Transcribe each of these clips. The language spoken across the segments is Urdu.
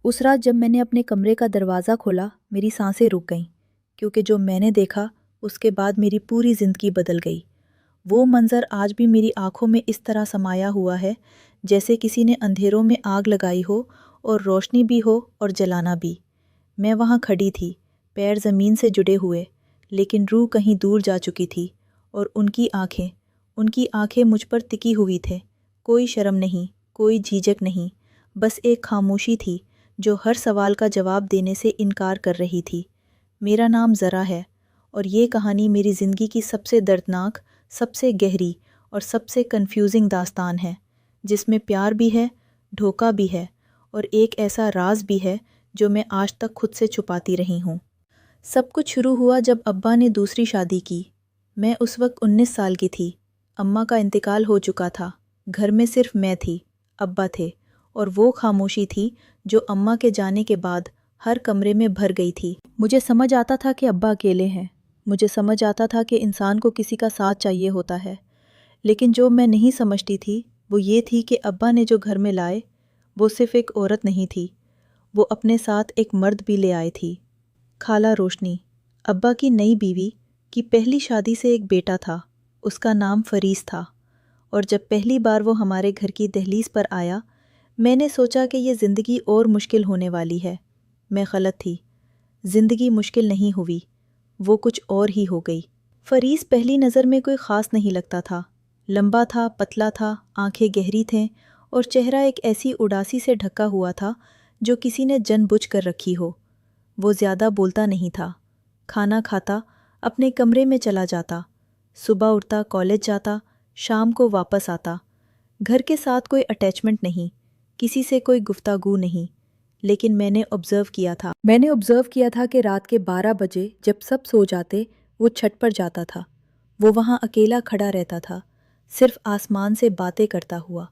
اس رات جب میں نے اپنے کمرے کا دروازہ کھولا میری سانسیں رک گئیں، کیونکہ جو میں نے دیکھا اس کے بعد میری پوری زندگی بدل گئی۔ وہ منظر آج بھی میری آنکھوں میں اس طرح سمایا ہوا ہے جیسے کسی نے اندھیروں میں آگ لگائی ہو اور روشنی بھی ہو اور جلانا بھی۔ میں وہاں کھڑی تھی، پیر زمین سے جڑے ہوئے، لیکن روح کہیں دور جا چکی تھی، اور ان کی آنکھیں مجھ پر ٹکی ہوئی تھے۔ کوئی شرم نہیں، کوئی جھجک نہیں، بس ایک خاموشی تھی جو ہر سوال کا جواب دینے سے انکار کر رہی تھی۔ میرا نام ذرا ہے، اور یہ کہانی میری زندگی کی سب سے دردناک، سب سے گہری اور سب سے کنفیوزنگ داستان ہے، جس میں پیار بھی ہے، دھوکہ بھی ہے، اور ایک ایسا راز بھی ہے جو میں آج تک خود سے چھپاتی رہی ہوں۔ سب کچھ شروع ہوا جب ابا نے دوسری شادی کی۔ میں اس وقت 19 سال کی تھی، اماں کا انتقال ہو چکا تھا، گھر میں صرف میں تھی، ابا تھے، اور وہ خاموشی تھی جو اماں کے جانے کے بعد ہر کمرے میں بھر گئی تھی۔ مجھے سمجھ آتا تھا کہ ابا اکیلے ہیں، مجھے سمجھ آتا تھا کہ انسان کو کسی کا ساتھ چاہیے ہوتا ہے، لیکن جو میں نہیں سمجھتی تھی وہ یہ تھی کہ ابا نے جو گھر میں لائے وہ صرف ایک عورت نہیں تھی، وہ اپنے ساتھ ایک مرد بھی لے آئی تھی۔ خالہ روشنی، ابا کی نئی بیوی کی پہلی شادی سے ایک بیٹا تھا، اس کا نام فریز تھا، اور جب پہلی بار وہ ہمارے گھر کی دہلیز پر آیا میں نے سوچا کہ یہ زندگی اور مشکل ہونے والی ہے۔ میں غلط تھی، زندگی مشکل نہیں ہوئی، وہ کچھ اور ہی ہو گئی۔ فریز پہلی نظر میں کوئی خاص نہیں لگتا تھا، لمبا تھا، پتلا تھا، آنکھیں گہری تھیں، اور چہرہ ایک ایسی اڈاسی سے ڈھکا ہوا تھا جو کسی نے جان بوجھ کر رکھی ہو۔ وہ زیادہ بولتا نہیں تھا، کھانا کھاتا، اپنے کمرے میں چلا جاتا، صبح اٹھتا، کالج جاتا، شام کو واپس آتا، گھر کے ساتھ کوئی اٹیچمنٹ نہیں، کسی سے کوئی گفتگو نہیں۔ لیکن میں نے آبزرو کیا تھا کہ رات کے 12 بجے جب سب سو جاتے وہ چھت پر جاتا تھا، وہ وہاں اکیلا کھڑا رہتا تھا، صرف آسمان سے باتیں کرتا ہوا۔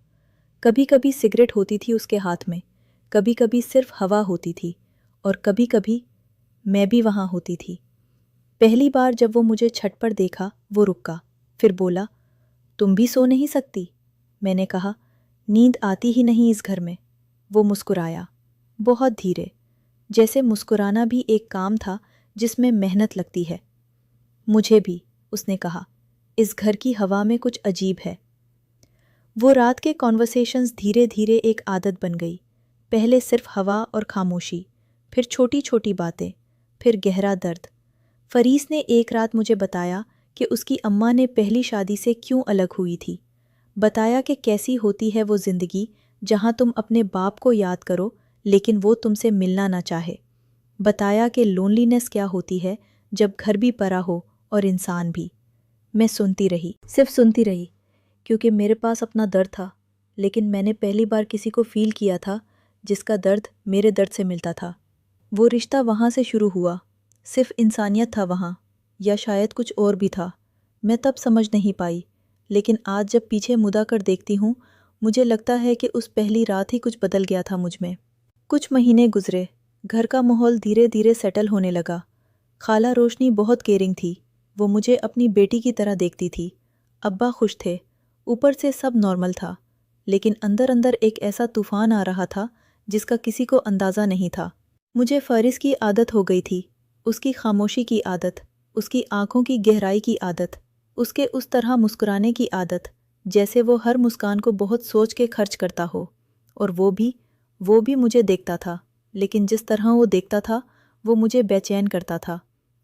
کبھی کبھی سگریٹ ہوتی تھی اس کے ہاتھ میں، کبھی کبھی صرف ہوا ہوتی تھی، اور کبھی کبھی میں بھی وہاں ہوتی تھی۔ پہلی بار جب وہ مجھے چھت پر دیکھا وہ رکا، پھر بولا، تم بھی سو نہیں سکتی؟ میں نے کہا، نیند آتی ہی نہیں اس گھر میں۔ وہ مسکرایا، بہت دھیرے، جیسے مسکرانا بھی ایک کام تھا جس میں محنت لگتی ہے۔ مجھے بھی، اس نے کہا، اس گھر کی ہوا میں کچھ عجیب ہے۔ وہ رات کے کنورسیشنز دھیرے دھیرے ایک عادت بن گئی، پہلے صرف ہوا اور خاموشی، پھر چھوٹی چھوٹی باتیں، پھر گہرا درد۔ فریز نے ایک رات مجھے بتایا کہ اس کی اماں نے پہلی شادی سے کیوں الگ ہوئی تھی، بتایا کہ کیسی ہوتی ہے وہ زندگی جہاں تم اپنے باپ کو یاد کرو لیکن وہ تم سے ملنا نہ چاہے، بتایا کہ لونلینس کیا ہوتی ہے جب گھر بھی پرا ہو اور انسان بھی۔ میں سنتی رہی، صرف سنتی رہی، کیونکہ میرے پاس اپنا درد تھا، لیکن میں نے پہلی بار کسی کو فیل کیا تھا جس کا درد میرے درد سے ملتا تھا۔ وہ رشتہ وہاں سے شروع ہوا، صرف انسانیت تھا وہاں، یا شاید کچھ اور بھی تھا، میں تب سمجھ نہیں پائی، لیکن آج جب پیچھے مدا کر دیکھتی ہوں مجھے لگتا ہے کہ اس پہلی رات ہی کچھ بدل گیا تھا مجھ میں۔ کچھ مہینے گزرے، گھر کا ماحول دھیرے دھیرے سیٹل ہونے لگا۔ خالہ روشنی بہت کیئرنگ تھی، وہ مجھے اپنی بیٹی کی طرح دیکھتی تھی۔ ابا خوش تھے، اوپر سے سب نارمل تھا، لیکن اندر اندر ایک ایسا طوفان آ رہا تھا جس کا کسی کو اندازہ نہیں تھا۔ مجھے فارس کی عادت ہو گئی تھی، اس کی خاموشی کی عادت، اس کی آنکھوں کی گہرائی کی عادت، اس کے اس طرح مسکرانے کی عادت جیسے وہ ہر مسکان کو بہت سوچ کے خرچ کرتا ہو، اور وہ بھی مجھے دیکھتا تھا، لیکن جس طرح وہ دیکھتا تھا وہ مجھے بے چین کرتا تھا،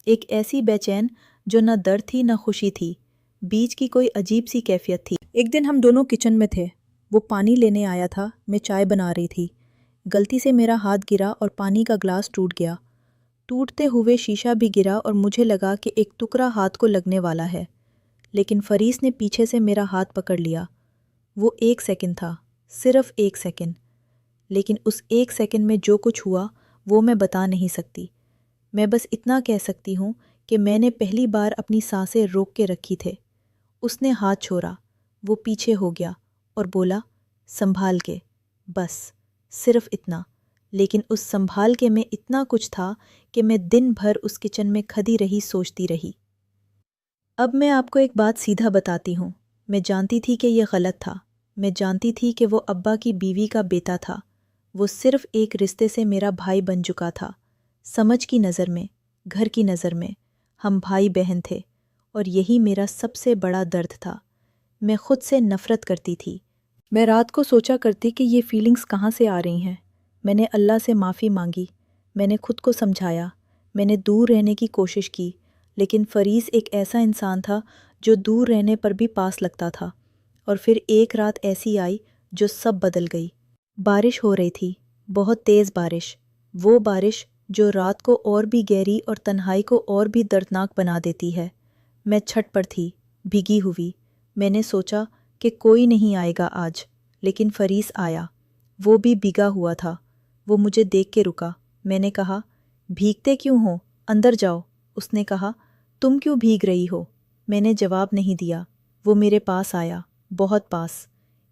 ایک ایسی بے چین جو نہ درد تھی نہ خوشی تھی، بیچ کی کوئی عجیب سی کیفیت تھی۔ ایک دن ہم دونوں کچن میں تھے، وہ پانی لینے آیا تھا، میں چائے بنا رہی تھی، غلطی سے میرا ہاتھ گرا اور پانی کا گلاس ٹوٹ گیا، ٹوٹتے ہوئے شیشہ بھی گرا اور مجھے لگا کہ ایک ٹکڑا ہاتھ کو لگنے والا ہے، لیکن فریز نے پیچھے سے میرا ہاتھ پکڑ لیا۔ وہ 1 سیکنڈ تھا، صرف 1 سیکنڈ، لیکن اس 1 سیکنڈ میں جو کچھ ہوا وہ میں بتا نہیں سکتی۔ میں بس اتنا کہہ سکتی ہوں کہ میں نے پہلی بار اپنی سانسیں روک کے رکھی تھے۔ اس نے ہاتھ چھوڑا، وہ پیچھے ہو گیا اور بولا، سنبھال کے، بس، صرف اتنا، لیکن اس سنبھال کے میں اتنا کچھ تھا کہ میں دن بھر اس کچن میں کھدی رہی، سوچتی رہی۔ اب میں آپ کو ایک بات سیدھا بتاتی ہوں، میں جانتی تھی کہ یہ غلط تھا، میں جانتی تھی کہ وہ ابا کی بیوی کا بیٹا تھا، وہ صرف ایک رشتے سے میرا بھائی بن چکا تھا۔ سمجھ کی نظر میں، گھر کی نظر میں ہم بھائی بہن تھے، اور یہی میرا سب سے بڑا درد تھا۔ میں خود سے نفرت کرتی تھی۔ میں رات کو سوچا کرتی کہ یہ فیلنگز کہاں سے آ رہی ہیں۔ میں نے اللہ سے معافی مانگی، میں نے خود کو سمجھایا، میں نے دور رہنے کی کوشش کی، لیکن فریز ایک ایسا انسان تھا جو دور رہنے پر بھی پاس لگتا تھا۔ اور پھر ایک رات ایسی آئی جو سب بدل گئی۔ بارش ہو رہی تھی، بہت تیز بارش، وہ بارش جو رات کو اور بھی گہری اور تنہائی کو اور بھی دردناک بنا دیتی ہے۔ میں چھت پر تھی، بھیگی ہوئی۔ میں نے سوچا کہ کوئی نہیں آئے گا آج، لیکن فریز آیا۔ وہ بھی بھیگا ہوا تھا۔ وہ مجھے دیکھ کے رکا۔ میں نے کہا، بھیگتے کیوں ہو؟ اندر جاؤ۔ اس نے کہا، تم کیوں بھیگ رہی ہو؟ میں نے جواب نہیں دیا۔ وہ میرے پاس آیا، بہت پاس،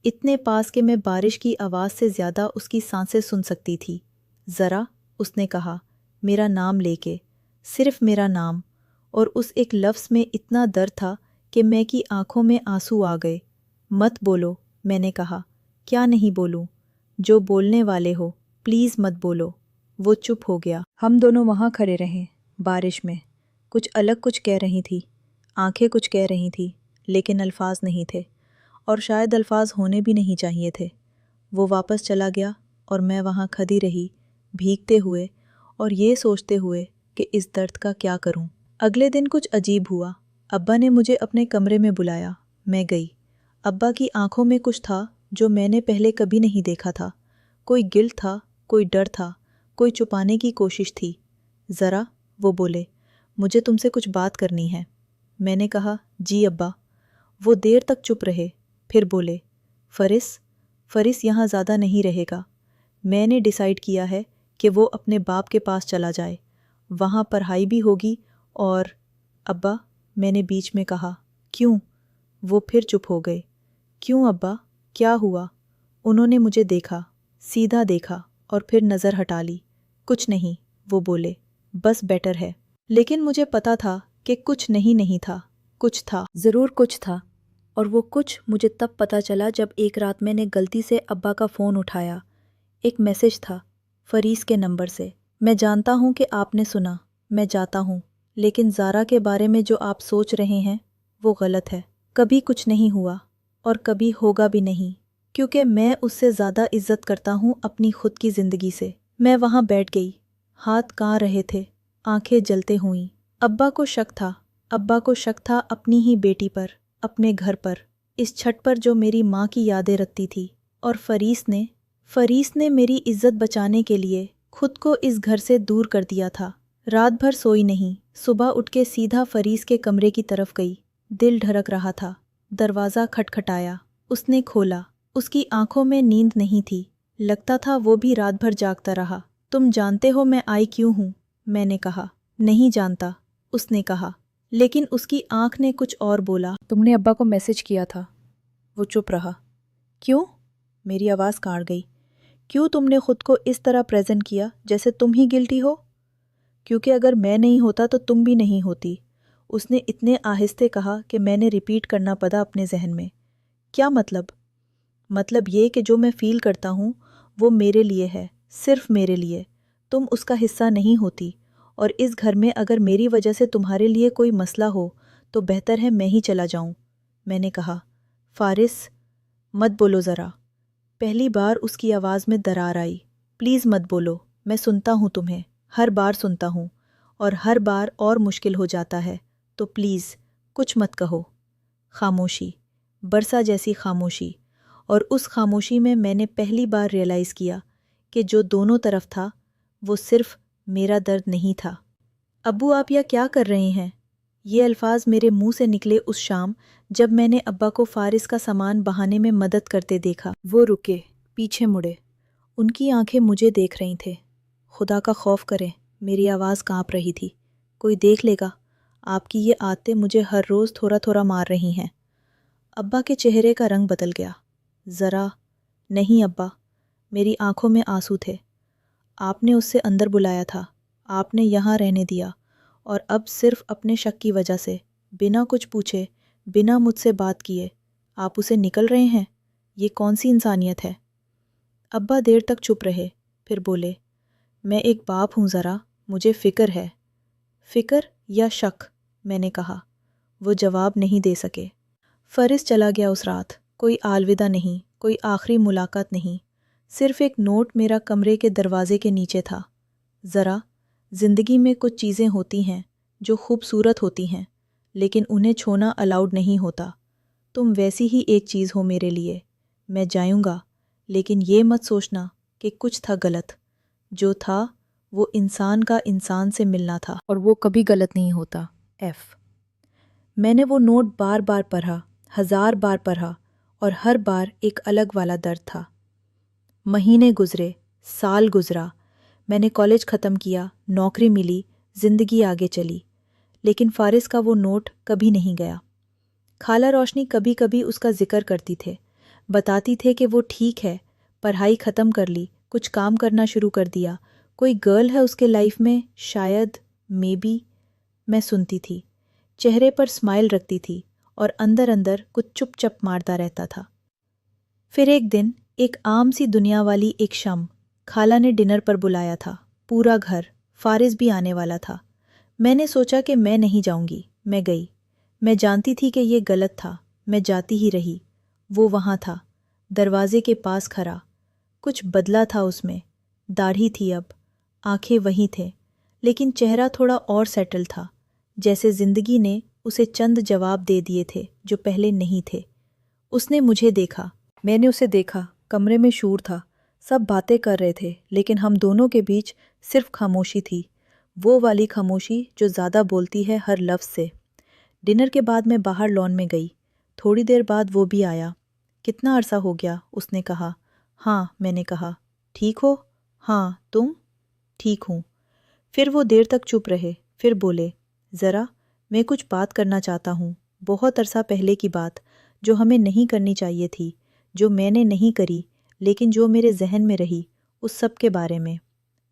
اتنے پاس کہ میں بارش کی آواز سے زیادہ اس کی سانسیں سن سکتی تھی۔ ذرا، اس نے کہا، میرا نام لے کے، صرف میرا نام، اور اس ایک لفظ میں اتنا درد تھا کہ میں کی آنکھوں میں آنسو آ گئے۔ مت بولو، میں نے کہا۔ کیا نہیں بولوں؟ جو بولنے والے ہو، پلیز مت بولو۔ وہ چپ ہو گیا۔ ہم دونوں وہاں کھڑے رہے، بارش میں۔ کچھ الگ کچھ کہہ رہی تھی، آنکھیں کچھ کہہ رہی تھی، لیکن الفاظ نہیں تھے، اور شاید الفاظ ہونے بھی نہیں چاہیے تھے۔ وہ واپس چلا گیا اور میں وہاں کھڑی رہی، بھیگتے ہوئے اور یہ سوچتے ہوئے کہ اس درد کا کیا کروں۔ اگلے دن کچھ عجیب ہوا۔ ابا نے مجھے اپنے کمرے میں بلایا۔ میں گئی۔ ابا کی آنکھوں میں کچھ تھا جو میں نے پہلے کبھی نہیں دیکھا تھا۔ کوئی گلٹ تھا، کوئی ڈر تھا، کوئی چھپانے کی کوشش تھی۔ ذرا، وہ بولے، مجھے تم سے کچھ بات کرنی ہے۔ میں نے کہا، جی ابا۔ وہ دیر تک چپ رہے، پھر بولے، فریس یہاں زیادہ نہیں رہے گا۔ میں نے ڈیسائیڈ کیا ہے کہ وہ اپنے باپ کے پاس چلا جائے، وہاں پڑھائی بھی ہوگی اور… ابا، میں نے بیچ میں کہا، کیوں؟ وہ پھر چپ ہو گئے۔ کیوں ابا؟ کیا ہوا؟ انہوں نے مجھے دیکھا، سیدھا دیکھا، اور پھر نظر ہٹا لی۔ کچھ نہیں، وہ بولے، بس بیٹر ہے۔ لیکن مجھے پتا تھا کہ کچھ نہیں تھا، کچھ تھا، ضرور کچھ تھا، اور وہ کچھ مجھے تب پتا چلا جب ایک رات میں نے غلطی سے ابا کا فون اٹھایا۔ ایک میسج تھا، فریز کے نمبر سے۔ میں جانتا ہوں کہ آپ نے سنا، میں جاتا ہوں، لیکن زارا کے بارے میں جو آپ سوچ رہے ہیں وہ غلط ہے۔ کبھی کچھ نہیں ہوا، اور کبھی ہوگا بھی نہیں، کیونکہ میں اس سے زیادہ عزت کرتا ہوں اپنی خود کی زندگی سے۔ میں وہاں بیٹھ گئی، ہاتھ کانپ رہے تھے، آنکھیں جلتے ہوئیں۔ ابا کو شک تھا اپنی ہی بیٹی پر، اپنے گھر پر، اس چھت پر جو میری ماں کی یادیں رکھتی تھی۔ اور فریز نے میری عزت بچانے کے لیے خود کو اس گھر سے دور کر دیا تھا۔ رات بھر سوئی نہیں، صبح اٹھ کے سیدھا فریز کے کمرے کی طرف گئی۔ دل دھڑک رہا تھا۔ دروازہ کھٹکھٹایا، اس نے کھولا۔ اس کی آنکھوں میں نیند نہیں تھی، لگتا تھا وہ بھی رات بھر جاگتا رہا۔ تم جانتے ہو میں آئی کیوں ہوں؟ میں نے کہا، نہیں جانتا، اس نے کہا، لیکن اس کی آنکھ نے کچھ اور بولا۔ تم نے ابا کو میسج کیا تھا۔ وہ چپ رہا۔ کیوں؟ میری آواز کانپ گئی۔ کیوں تم نے خود کو اس طرح پریزنٹ کیا جیسے تم ہی گلٹی ہو؟ کیونکہ اگر میں نہیں ہوتا تو تم بھی نہیں ہوتی، اس نے اتنے آہستہ کہا کہ میں نے ریپیٹ کرنا پڑا اپنے ذہن میں۔ کیا مطلب؟ مطلب یہ کہ جو میں فیل کرتا ہوں وہ میرے لیے ہے، صرف میرے لیے۔ تم اس کا حصہ نہیں ہوتی، اور اس گھر میں اگر میری وجہ سے تمہارے لیے کوئی مسئلہ ہو تو بہتر ہے میں ہی چلا جاؤں۔ میں نے کہا، فارس، مت بولو ذرا۔ پہلی بار اس کی آواز میں درار آئی۔ پلیز مت بولو، میں سنتا ہوں تمہیں، ہر بار سنتا ہوں، اور ہر بار اور مشکل ہو جاتا ہے، تو پلیز کچھ مت کہو۔ خاموشی، برسا جیسی خاموشی، اور اس خاموشی میں نے پہلی بار ریئلائز کیا کہ جو دونوں طرف تھا وہ صرف میرا درد نہیں تھا۔ ابو، آپ یہ کیا کر رہے ہیں؟ یہ الفاظ میرے منہ سے نکلے اس شام جب میں نے ابا کو فارس کا سامان بہانے میں مدد کرتے دیکھا۔ وہ رکے، پیچھے مڑے، ان کی آنکھیں مجھے دیکھ رہی تھیں۔ خدا کا خوف کریں، میری آواز کانپ رہی تھی، کوئی دیکھ لے گا، آپ کی یہ عادتیں مجھے ہر روز تھوڑا تھوڑا مار رہی ہیں۔ ابا کے چہرے کا رنگ بدل گیا۔ ذرا، نہیں ابا، میری آنکھوں میں آنسو تھے۔ آپ نے اس سے اندر بلایا تھا، آپ نے یہاں رہنے دیا، اور اب صرف اپنے شک کی وجہ سے، بنا کچھ پوچھے، بنا مجھ سے بات کیے، آپ اسے نکل رہے ہیں؟ یہ کون سی انسانیت ہے؟ ابا دیر تک چپ رہے، پھر بولے، میں ایک باپ ہوں ذرا، مجھے فکر ہے۔ فکر یا شک؟ میں نے کہا۔ وہ جواب نہیں دے سکے۔ فارس چلا گیا اس رات، کوئی الوداع نہیں، کوئی آخری ملاقات نہیں، صرف ایک نوٹ میرا کمرے کے دروازے کے نیچے تھا۔ ذرا، زندگی میں کچھ چیزیں ہوتی ہیں جو خوبصورت ہوتی ہیں، لیکن انہیں چھونا الاؤڈ نہیں ہوتا۔ تم ویسی ہی ایک چیز ہو میرے لیے۔ میں جاؤں گا، لیکن یہ مت سوچنا کہ کچھ تھا غلط۔ جو تھا وہ انسان کا انسان سے ملنا تھا، اور وہ کبھی غلط نہیں ہوتا۔ میں نے وہ نوٹ بار بار پڑھا، 1000 بار پڑھا، اور ہر بار ایک الگ والا درد تھا۔ مہینے گزرے، سال گزرا، میں نے کالج ختم کیا، نوکری ملی، زندگی آگے چلی، لیکن فارس کا وہ نوٹ کبھی نہیں گیا۔ خالہ روشنی کبھی کبھی اس کا ذکر کرتی تھے، بتاتی تھے کہ وہ ٹھیک ہے، پڑھائی ختم کر لی، کچھ کام کرنا شروع کر دیا، کوئی گرل ہے اس کے لائف میں، شاید، مے بی۔ میں سنتی تھی، چہرے پر اسمائل رکھتی تھی، اور اندر اندر کچھ چپ چپ مارتا رہتا تھا۔ پھر ایک دن، ایک عام سی دنیا والی ایک شام، خالہ نے ڈنر پر بلایا تھا، پورا گھر، فارس بھی آنے والا تھا۔ میں نے سوچا کہ میں نہیں جاؤں گی، میں گئی۔ میں جانتی تھی کہ یہ غلط تھا، میں جاتی ہی رہی۔ وہ وہاں تھا، دروازے کے پاس کھڑا، کچھ بدلا تھا اس میں، داڑھی تھی اب، آنکھیں وہی تھے، لیکن چہرہ تھوڑا اور سیٹل تھا، جیسے زندگی نے اسے چند جواب دے دیے تھے جو پہلے نہیں تھے۔ اس نے مجھے دیکھا، میں نے اسے دیکھا، کمرے میں شور تھا، سب باتیں کر رہے تھے، لیکن ہم دونوں کے بیچ صرف خاموشی تھی، وہ والی خاموشی جو زیادہ بولتی ہے ہر لفظ سے۔ ڈنر کے بعد میں باہر لان میں گئی، تھوڑی دیر بعد وہ بھی آیا۔ کتنا عرصہ ہو گیا؟ اس نے کہا۔ ہاں، میں نے کہا۔ ٹھیک ہو؟ ہاں، تم؟ ٹھیک ہوں۔ پھر وہ دیر تک چپ رہے، پھر بولے، ذرا، میں کچھ بات کرنا چاہتا ہوں، بہت عرصہ پہلے کی بات، جو ہمیں نہیں کرنی چاہیے تھی، جو میں نے نہیں کری، لیکن جو میرے ذہن میں رہی، اس سب کے بارے میں۔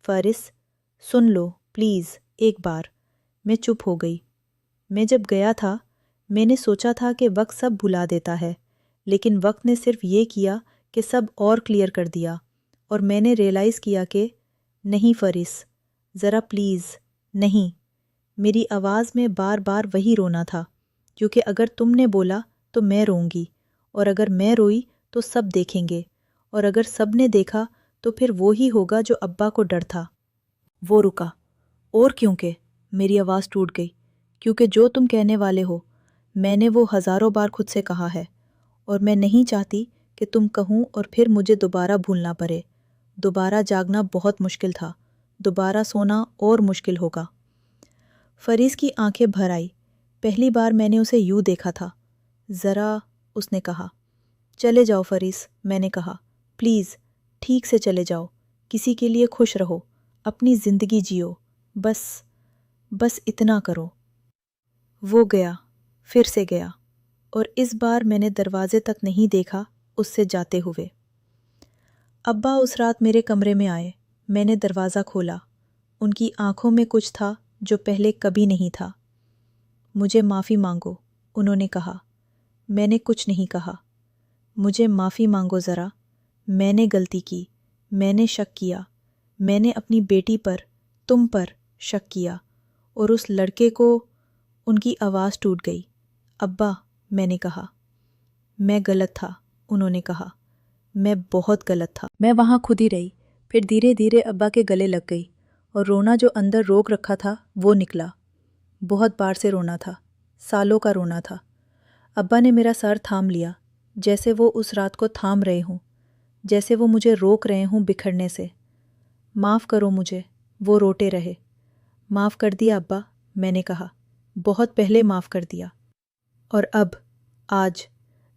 فارس، سن لو پلیز، ایک بار۔ میں چپ ہو گئی۔ میں جب گیا تھا، میں نے سوچا تھا کہ وقت سب بھلا دیتا ہے، لیکن وقت نے صرف یہ کیا کہ سب اور کلیئر کر دیا، اور میں نے ریئلائز کیا کہ نہیں فارس، ذرا پلیز، نہیں۔ میری آواز میں بار بار وہی رونا تھا، کیونکہ اگر تم نے بولا تو میں روں گی، اور اگر میں روئی تو سب دیکھیں گے، اور اگر سب نے دیکھا تو پھر وہی ہوگا جو ابا کو ڈر تھا۔ وہ رکا، اور کیونکہ میری آواز ٹوٹ گئی، کیونکہ جو تم کہنے والے ہو، میں نے وہ ہزاروں بار خود سے کہا ہے، اور میں نہیں چاہتی کہ تم کہوں اور پھر مجھے دوبارہ بھولنا پڑے۔ دوبارہ جاگنا بہت مشکل تھا، دوبارہ سونا اور مشکل ہوگا۔ فریس کی آنکھیں بھر آئی، پہلی بار میں نے اسے یوں دیکھا تھا۔ ذرا، اس نے کہا۔ چلے جاؤ فریس، میں نے کہا، پلیز، ٹھیک سے چلے جاؤ، کسی کے لیے خوش رہو، اپنی زندگی جیو، بس اتنا کرو۔ وہ گیا، پھر سے گیا، اور اس بار میں نے دروازے تک نہیں دیکھا اس سے جاتے ہوئے۔ ابا اس رات میرے کمرے میں آئے، میں نے دروازہ کھولا، ان کی آنکھوں میں کچھ تھا جو پہلے کبھی نہیں تھا۔ مجھے معافی مانگو، انہوں نے کہا۔ میں نے کچھ نہیں کہا۔ مجھے معافی مانگو ذرا، میں نے غلطی کی، میں نے شک کیا، میں نے اپنی بیٹی پر، تم پر شک کیا، اور اس لڑکے کو۔ ان کی آواز ٹوٹ گئی۔ ابا، میں نے کہا۔ میں غلط تھا، انہوں نے کہا۔ میں بہت غلط تھا۔ میں وہاں خود ہی رہی، پھر دھیرے دھیرے ابا کے گلے لگ گئی، اور رونا جو اندر روک رکھا تھا وہ نکلا۔ بہت بار سے رونا تھا، سالوں کا رونا تھا۔ ابا نے میرا سر تھام لیا، جیسے وہ اس رات کو تھام رہے ہوں، جیسے وہ مجھے روک رہے ہوں بکھرنے سے۔ معاف کرو مجھے، وہ روتے رہے۔ معاف کر دیا ابا، میں نے کہا، بہت پہلے معاف کر دیا۔ اور اب، آج،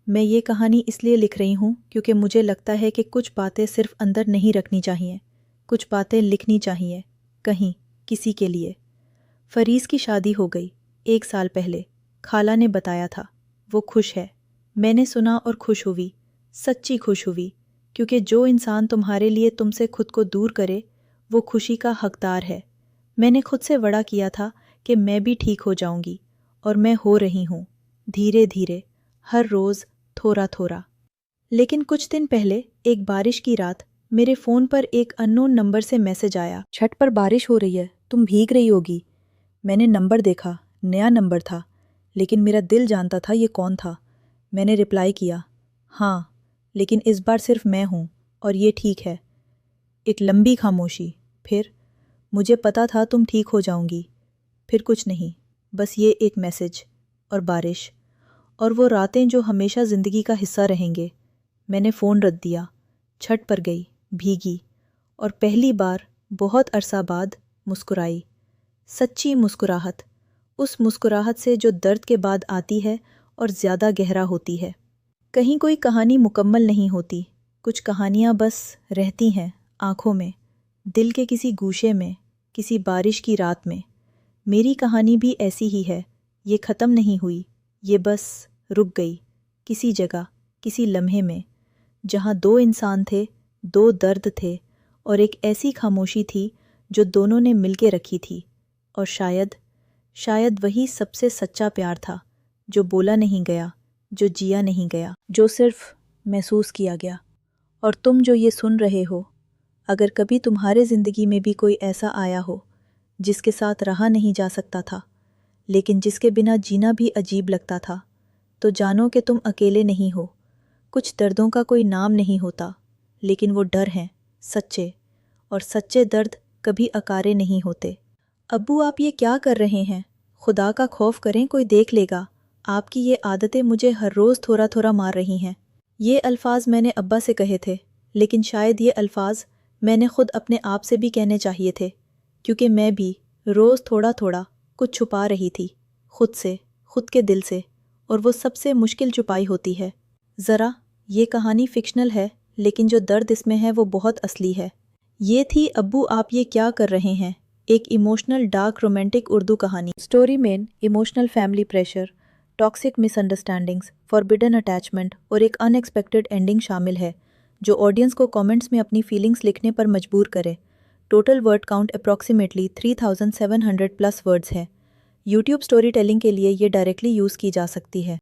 میں یہ کہانی اس لیے لکھ رہی ہوں کیونکہ مجھے لگتا ہے کہ کچھ باتیں صرف اندر نہیں رکھنی چاہیے، کچھ باتیں لکھنی چاہیے، کہیں، کسی کے لیے۔ فریس کی شادی ہو گئی، 1 سال پہلے، خالہ نے بتایا تھا، وہ خوش ہے۔ میں نے سنا اور خوش ہوئی، سچی خوش ہوئی، کیونکہ جو انسان تمہارے لیے تم سے خود کو دور کرے، وہ خوشی کا حقدار ہے۔ میں نے خود سے وعدہ کیا تھا کہ میں بھی ٹھیک ہو جاؤں گی، اور میں ہو رہی ہوں، دھیرے دھیرے، ہر روز تھوڑا تھوڑا۔ لیکن کچھ دن پہلے، ایک بارش کی رات، میرے فون پر ایک اننون نمبر سے میسج آیا، چھت پر بارش ہو رہی ہے، تم بھیگ رہی ہوگی۔ میں نے نمبر دیکھا، نیا نمبر تھا، لیکن میرا دل جانتا تھا یہ کون تھا۔ میں نے رپلائی کیا، ہاں، لیکن اس بار صرف میں ہوں اور یہ ٹھیک ہے۔ ایک لمبی خاموشی، پھر مجھے پتا تھا تم ٹھیک ہو جاؤں گی۔ پھر کچھ نہیں، بس یہ ایک میسج اور بارش اور وہ راتیں جو ہمیشہ زندگی کا حصہ رہیں گے۔ میں نے فون رکھ دیا، چھت پر گئی، بھیگی اور پہلی بار بہت عرصہ بعد مسکرائی۔ سچی مسکراہٹ، اس مسکراہٹ سے جو درد کے بعد آتی ہے اور زیادہ گہرا ہوتی ہے۔ کہیں کوئی کہانی مکمل نہیں ہوتی، کچھ کہانیاں بس رہتی ہیں آنکھوں میں، دل کے کسی گوشے میں، کسی بارش کی رات میں۔ میری کہانی بھی ایسی ہی ہے، یہ ختم نہیں ہوئی، یہ بس رک گئی کسی جگہ، کسی لمحے میں، جہاں دو انسان تھے، دو درد تھے اور ایک ایسی خاموشی تھی جو دونوں نے مل کے رکھی تھی۔ اور شاید وہی سب سے سچا پیار تھا، جو بولا نہیں گیا، جو جیا نہیں گیا، جو صرف محسوس کیا گیا۔ اور تم جو یہ سن رہے ہو، اگر کبھی تمہارے زندگی میں بھی کوئی ایسا آیا ہو جس کے ساتھ رہا نہیں جا سکتا تھا، لیکن جس کے بنا جینا بھی عجیب لگتا تھا، تو جانو کہ تم اکیلے نہیں ہو۔ کچھ دردوں کا کوئی نام نہیں ہوتا، لیکن وہ ڈر ہیں سچے، اور سچے درد کبھی اکارے نہیں ہوتے۔ ابو آپ یہ کیا کر رہے ہیں؟ خدا کا خوف کریں، کوئی دیکھ لے گا۔ آپ کی یہ عادتیں مجھے ہر روز تھوڑا تھوڑا مار رہی ہیں۔ یہ الفاظ میں نے ابا سے کہے تھے، لیکن شاید یہ الفاظ میں نے خود اپنے آپ سے بھی کہنے چاہیے تھے، کیونکہ میں بھی روز تھوڑا تھوڑا کچھ چھپا رہی تھی، خود سے، خود کے دل سے، اور وہ سب سے مشکل چھپائی ہوتی ہے۔ ذرا، یہ کہانی فکشنل ہے، لیکن جو درد اس میں ہے وہ بہت اصلی ہے۔ یہ تھی ابو آپ یہ کیا کر رہے ہیں، ایک ایموشنل ڈارک رومانٹک اردو کہانی۔ سٹوری مین ایموشنل فیملی پریشر، ٹاکسک مس انڈرسٹینڈنگز، فاربیڈن اٹیچمنٹ اور ایک ان ایکسپیکٹڈ اینڈنگ شامل ہے، جو آڈینس کو کامنٹس میں اپنی فیلنگز لکھنے پر مجبور کرے۔ Total word count approximately 3700+ words ہے۔ یوٹیوب سٹوری ٹیلنگ کے لیے یہ ڈائریکٹلی یوز کی جا سکتی ہے۔